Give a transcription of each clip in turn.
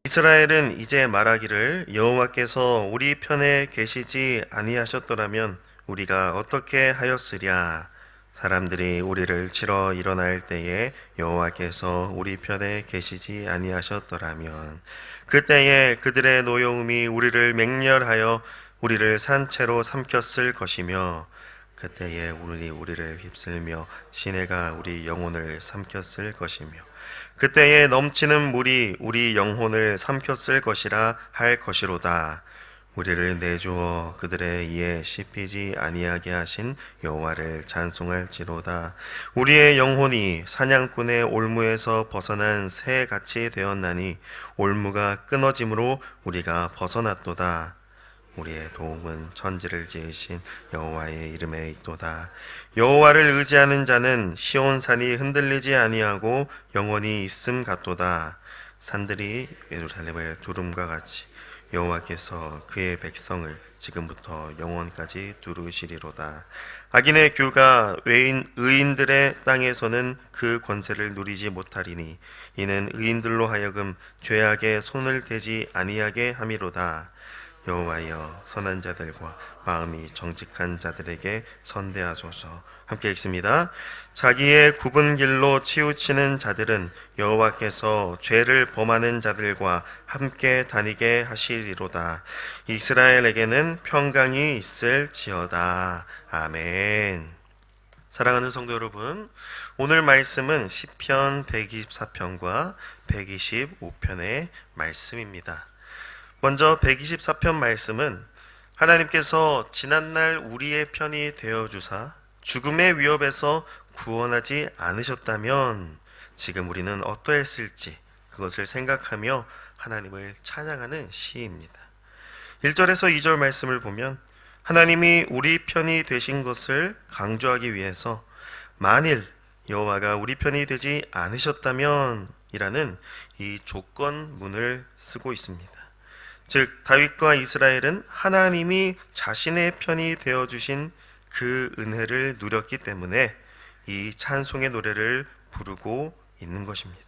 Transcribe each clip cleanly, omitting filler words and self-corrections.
이스라엘은 이제 말하기를 여호와께서 우리 편에 계시지 아니하셨더라면 우리가 어떻게 하였으랴. 사람들이 우리를 치러 일어날 때에 여호와께서 우리 편에 계시지 아니하셨더라면 그때에 그들의 노여움이 우리를 맹렬하여 우리를 산채로 삼켰을 것이며 그때에 우리를 휩쓸며 시내가 우리 영혼을 삼켰을 것이며 그때에 넘치는 물이 우리 영혼을 삼켰을 것이라 할 것이로다. 우리를 내주어 그들의 이에 씹히지 아니하게 하신 여호와를 찬송할지로다. 우리의 영혼이 사냥꾼의 올무에서 벗어난 새같이 되었나니 올무가 끊어짐으로 우리가 벗어났도다. 우리의 도움은 천지를 지으신 여호와의 이름에 있도다. 여호와를 의지하는 자는 시온산이 흔들리지 아니하고 영원히 있음 같도다. 산들이 예루살렘을 두름과 같이 여호와께서 그의 백성을 지금부터 영원까지 두르시리로다. 악인의 규가 의인들의 땅에서는 그 권세를 누리지 못하리니 이는 의인들로 하여금 죄악에 손을 대지 아니하게 함이로다. 여호와여, 선한 자들과 마음이 정직한 자들에게 선대하소서. 함께 읽습니다. 자기의 굽은 길로 치우치는 자들은 여호와께서 죄를 범하는 자들과 함께 다니게 하시리로다. 이스라엘에게는 평강이 있을지어다. 아멘. 사랑하는 성도 여러분, 오늘 말씀은 시편 124편과 125편의 말씀입니다. 먼저 124편 말씀은 하나님께서 지난날 우리의 편이 되어주사 죽음의 위협에서 구원하지 않으셨다면 지금 우리는 어떠했을지 그것을 생각하며 하나님을 찬양하는 시입니다. 1절에서 2절 말씀을 보면 하나님이 우리 편이 되신 것을 강조하기 위해서 만일 여호와가 우리 편이 되지 않으셨다면 이라는 이 조건문을 쓰고 있습니다. 즉 다윗과 이스라엘은 하나님이 자신의 편이 되어주신 그 은혜를 누렸기 때문에 이 찬송의 노래를 부르고 있는 것입니다.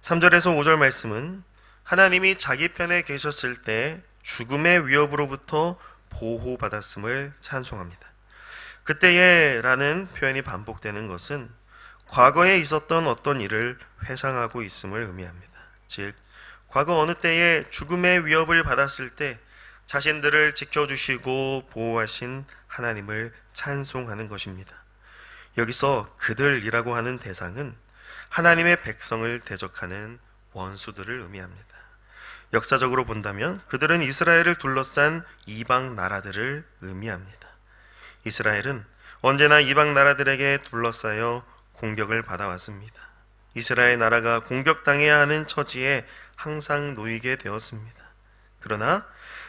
3절에서 5절 말씀은 하나님이 자기 편에 계셨을 때 죽음의 위협으로부터 보호받았음을 찬송합니다. 그때에 라는 표현이 반복되는 것은 과거에 있었던 어떤 일을 회상하고 있음을 의미합니다. 즉 과거 어느 때에 죽음의 위협을 받았을 때 자신들을 지켜주시고 보호하신 하나님을 찬송하는 것입니다. 여기서 그들이라고 하는 대상은 하나님의 백성을 대적하는 원수들을 의미합니다. 역사적으로 본다면 그들은 이스라엘을 둘러싼 이방 나라들을 의미합니다. 이스라엘은 언제나 이방 나라들에게 둘러싸여 공격을 받아왔습니다. 이스라엘 나라가 공격당해야 하는 처지에 항상 놓이게 되었습니다. 그러나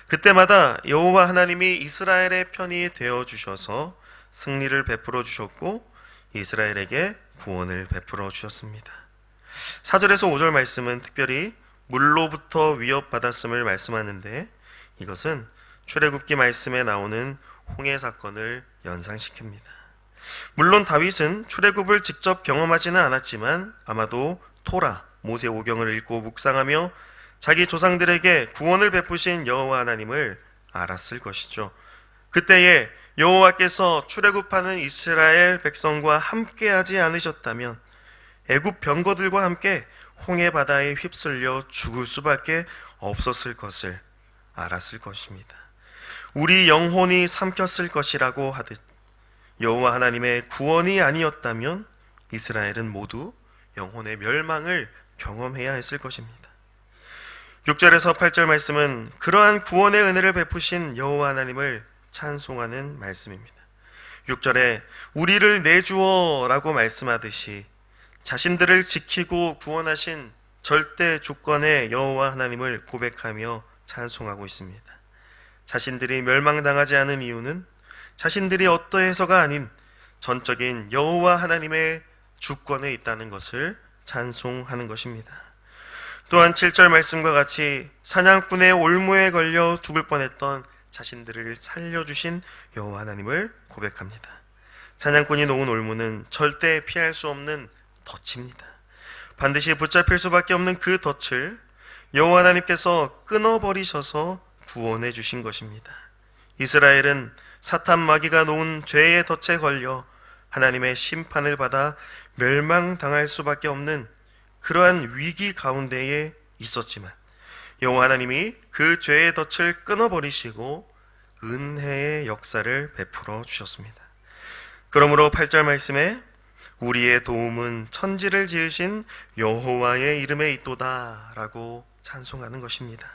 그때마다 여호와 하나님이 이스라엘의 편이 되어 주셔서 승리를 베풀어 주셨고 이스라엘에게 구원을 베풀어 주셨습니다. 4절에서 5절 말씀은 특별히 물로부터 위협받았음을 말씀하는데 이것은 출애굽기 말씀에 나오는 홍해 사건을 연상시킵니다. 물론 다윗은 출애굽을 직접 경험하지는 않았지만 아마도 토라 모세 오경을 읽고 묵상하며 자기 조상들에게 구원을 베푸신 여호와 하나님을 알았을 것이죠. 그때에 여호와께서 출애굽하는 이스라엘 백성과 함께하지 않으셨다면 애굽 병거들과 함께 홍해 바다에 휩쓸려 죽을 수밖에 없었을 것을 알았을 것입니다. 우리 영혼이 삼켰을 것이라고 하듯 여호와 하나님의 구원이 아니었다면 이스라엘은 모두 영혼의 멸망을 경험해야 했을 것입니다. 6절에서 8절 말씀은 그러한 구원의 은혜를 베푸신 여호와 하나님을 찬송하는 말씀입니다. 6절에 우리를 내주어 라고 말씀하듯이 자신들을 지키고 구원하신 절대 주권의 여호와 하나님을 고백하며 찬송하고 있습니다. 자신들이 멸망당하지 않은 이유는 자신들이 어떠해서가 아닌 전적인 여호와 하나님의 주권에 있다는 것을 찬송하는 것입니다. 또한 7절 말씀과 같이 사냥꾼의 올무에 걸려 죽을 뻔했던 자신들을 살려주신 여호와 하나님을 고백합니다. 사냥꾼이 놓은 올무는 절대 피할 수 없는 덫입니다. 반드시 붙잡힐 수밖에 없는 그 덫을 여호와 하나님께서 끊어버리셔서 구원해 주신 것입니다. 이스라엘은 사탄 마귀가 놓은 죄의 덫에 걸려 하나님의 심판을 받아 멸망당할 수밖에 없는 그러한 위기 가운데에 있었지만 여호와 하나님이 그 죄의 덫을 끊어버리시고 은혜의 역사를 베풀어 주셨습니다. 그러므로 8절 말씀에 우리의 도움은 천지를 지으신 여호와의 이름에 있도다 라고 찬송하는 것입니다.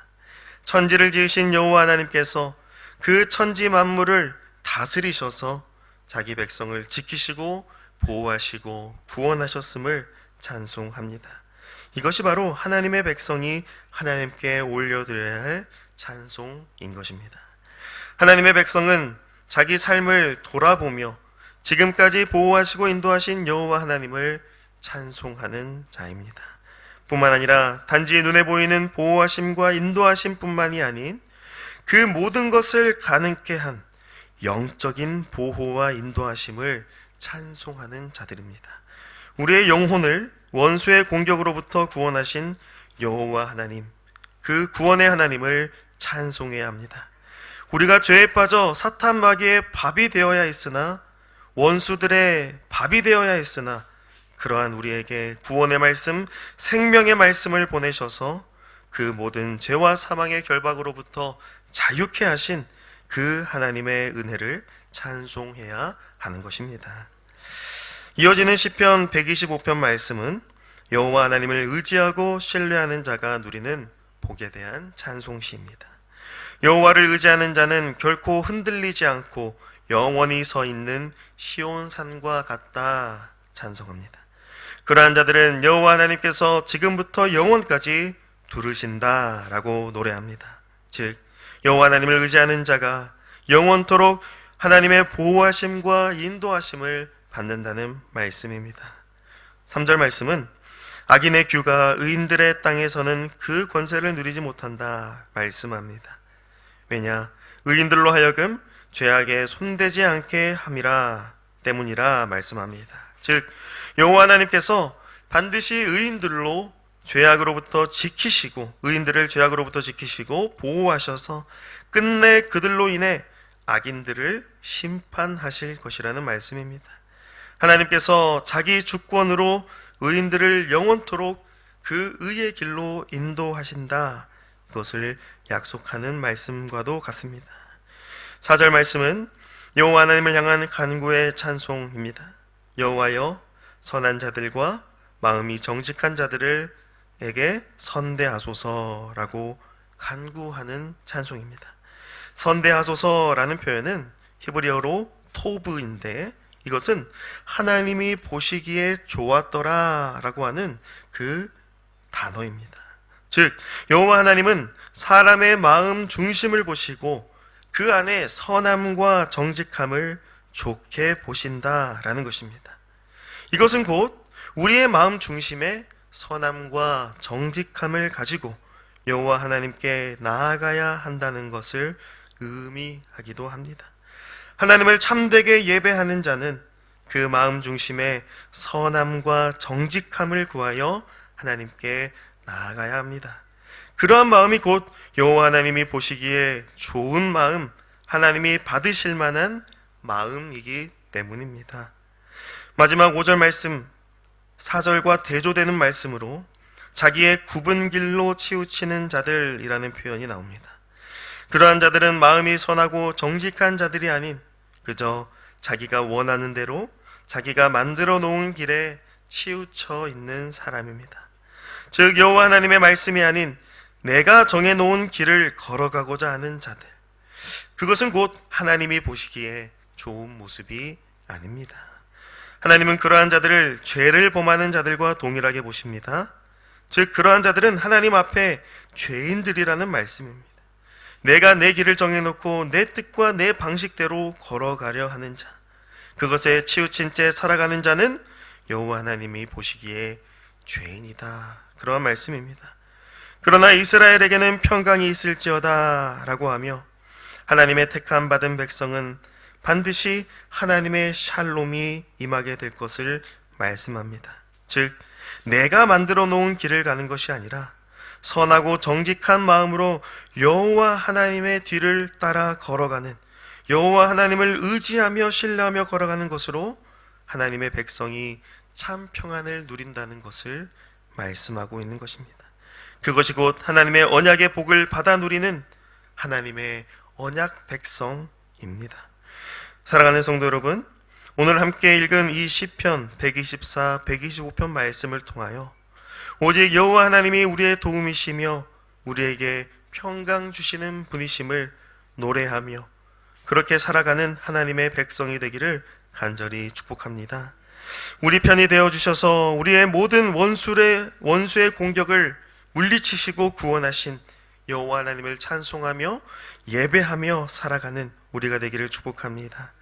천지를 지으신 여호와 하나님께서 그 천지 만물을 다스리셔서 자기 백성을 지키시고 보호하시고 구원하셨음을 찬송합니다. 이것이 바로 하나님의 백성이 하나님께 올려드려야 할 찬송인 것입니다. 하나님의 백성은 자기 삶을 돌아보며 지금까지 보호하시고 인도하신 여호와 하나님을 찬송하는 자입니다. 뿐만 아니라 단지 눈에 보이는 보호하심과 인도하심 뿐만이 아닌 그 모든 것을 가능케 한 영적인 보호와 인도하심을 찬송하는 자들입니다. 우리의 영혼을 원수의 공격으로부터 구원하신 여호와 하나님, 그 구원의 하나님을 찬송해야 합니다. 우리가 죄에 빠져 사탄 마귀의 밥이 되어야 했으나 원수들의 밥이 되어야 했으나 그러한 우리에게 구원의 말씀, 생명의 말씀을 보내셔서 그 모든 죄와 사망의 결박으로부터 자유케 하신 그 하나님의 은혜를 찬송해야 하는 것입니다. 이어지는 시편 125편 말씀은 여호와 하나님을 의지하고 신뢰하는 자가 누리는 복에 대한 찬송시입니다. 여호와를 의지하는 자는 결코 흔들리지 않고 영원히 서 있는 시온산과 같다 찬송합니다. 그러한 자들은 여호와 하나님께서 지금부터 영원까지 두르신다 라고 노래합니다. 즉 여호와 하나님을 의지하는 자가 영원토록 하나님의 보호하심과 인도하심을 받는다는 말씀입니다. 3절 말씀은 악인의 규가 의인들의 땅에서는 그 권세를 누리지 못한다 말씀합니다. 왜냐? 의인들로 하여금 죄악에 손대지 않게 함이라 때문이라 말씀합니다. 즉 여호와 하나님께서 반드시 의인들로 죄악으로부터 지키시고 의인들을 죄악으로부터 지키시고 보호하셔서 끝내 그들로 인해 악인들을 심판하실 것이라는 말씀입니다. 하나님께서 자기 주권으로 의인들을 영원토록 그 의의 길로 인도하신다. 그것을 약속하는 말씀과도 같습니다. 4절 말씀은 여호와 하나님을 향한 간구의 찬송입니다. 여호와여 선한 자들과 마음이 정직한 자들에게 선대하소서라고 간구하는 찬송입니다. 선대하소서라는 표현은 히브리어로 토브인데 이것은 하나님이 보시기에 좋았더라 라고 하는 그 단어입니다. 즉 여호와 하나님은 사람의 마음 중심을 보시고 그 안에 선함과 정직함을 좋게 보신다라는 것입니다. 이것은 곧 우리의 마음 중심에 선함과 정직함을 가지고 여호와 하나님께 나아가야 한다는 것을 의미하기도 합니다. 하나님을 참되게 예배하는 자는 그 마음 중심에 선함과 정직함을 구하여 하나님께 나아가야 합니다. 그러한 마음이 곧 여호와 하나님이 보시기에 좋은 마음, 하나님이 받으실 만한 마음이기 때문입니다. 마지막 5절 말씀, 4절과 대조되는 말씀으로 자기의 굽은 길로 치우치는 자들이라는 표현이 나옵니다. 그러한 자들은 마음이 선하고 정직한 자들이 아닌 그저 자기가 원하는 대로 자기가 만들어 놓은 길에 치우쳐 있는 사람입니다. 즉 여호와 하나님의 말씀이 아닌 내가 정해놓은 길을 걸어가고자 하는 자들, 그것은 곧 하나님이 보시기에 좋은 모습이 아닙니다. 하나님은 그러한 자들을 죄를 범하는 자들과 동일하게 보십니다. 즉 그러한 자들은 하나님 앞에 죄인들이라는 말씀입니다. 내가 내 길을 정해놓고 내 뜻과 내 방식대로 걸어가려 하는 자, 그것에 치우친 채 살아가는 자는 여호와 하나님이 보시기에 죄인이다, 그러한 말씀입니다. 그러나 이스라엘에게는 평강이 있을지어다 라고 하며 하나님의 택함 받은 백성은 반드시 하나님의 샬롬이 임하게 될 것을 말씀합니다. 즉 내가 만들어 놓은 길을 가는 것이 아니라 선하고 정직한 마음으로 여호와 하나님의 뒤를 따라 걸어가는, 여호와 하나님을 의지하며 신뢰하며 걸어가는 것으로 하나님의 백성이 참 평안을 누린다는 것을 말씀하고 있는 것입니다. 그것이 곧 하나님의 언약의 복을 받아 누리는 하나님의 언약 백성입니다. 사랑하는 성도 여러분, 오늘 함께 읽은 이 시편 124, 125편 말씀을 통하여 오직 여호와 하나님이 우리의 도움이시며 우리에게 평강 주시는 분이심을 노래하며 그렇게 살아가는 하나님의 백성이 되기를 간절히 축복합니다. 우리 편이 되어주셔서 우리의 모든 원수의 공격을 물리치시고 구원하신 여호와 하나님을 찬송하며 예배하며 살아가는 우리가 되기를 축복합니다.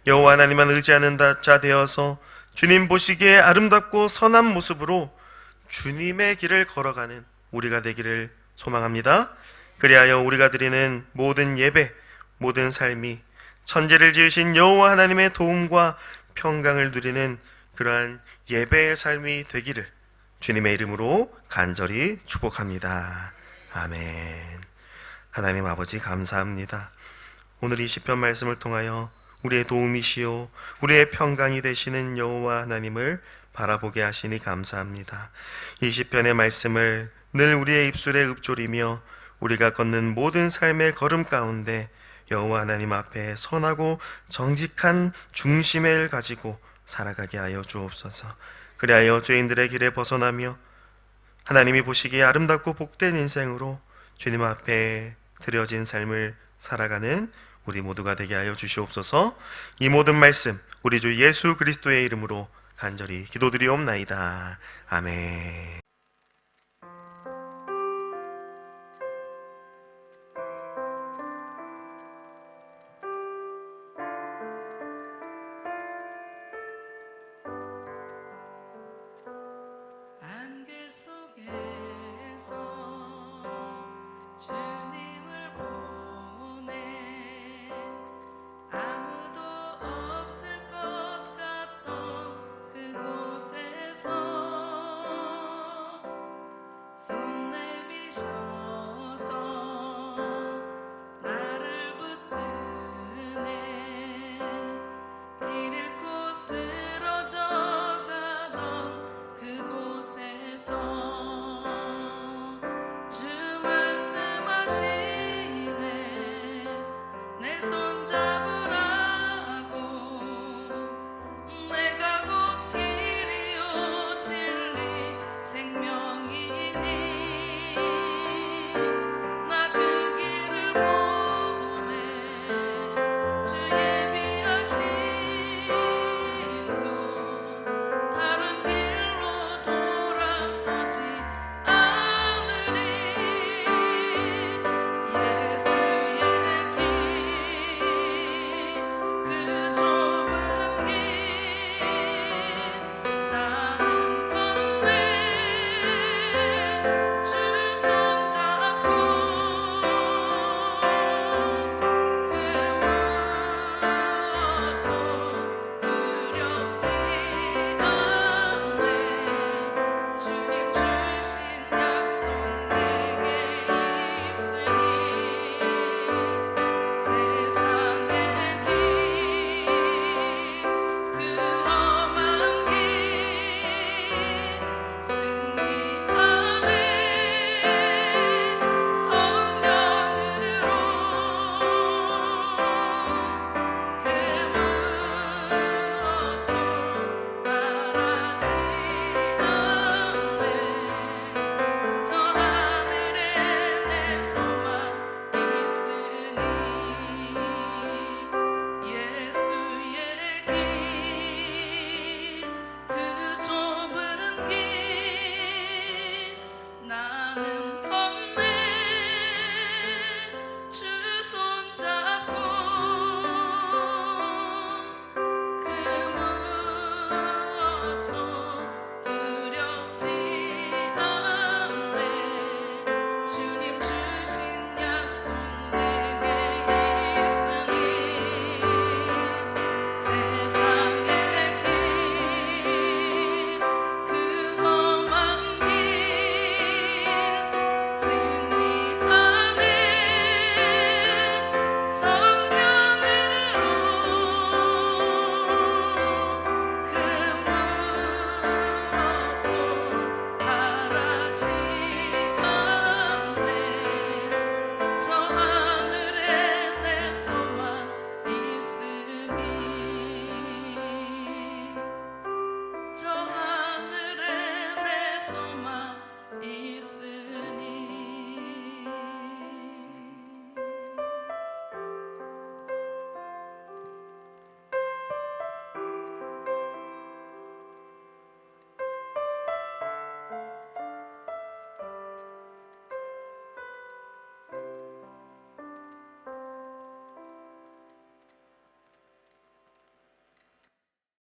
여호와 하나님만 의지하는 자 되어서 주님 보시기에 아름답고 선한 모습으로 주님의 길을 걸어가는 우리가 되기를 소망합니다. 그리하여 우리가 드리는 모든 예배, 모든 삶이 천지를 지으신 여호와 하나님의 도움과 평강을 누리는 그러한 예배의 삶이 되기를 주님의 이름으로 간절히 축복합니다. 아멘. 하나님 아버지 감사합니다. 오늘 이 시편 말씀을 통하여 우리의 도움이시요 우리의 평강이 되시는 여호와 하나님을 바라보게 하시니 감사합니다. 이 시편의 말씀을 늘 우리의 입술에 읊조리며 우리가 걷는 모든 삶의 걸음 가운데 여호와 하나님 앞에 선하고 정직한 중심을 가지고 살아가게 하여 주옵소서. 그리하여 죄인들의 길에 벗어나며 하나님이 보시기에 아름답고 복된 인생으로 주님 앞에 드려진 삶을 살아가는 우리 모두가 되게 하여 주시옵소서. 이 모든 말씀 우리 주 예수 그리스도의 이름으로 간절히 기도드리옵나이다. 아멘. 주님을 보내 아무도 없을 것 같던 그곳에서 손 내미셔서 나를 붙드네 길 잃고 쓰러져 가던 그곳에서 나는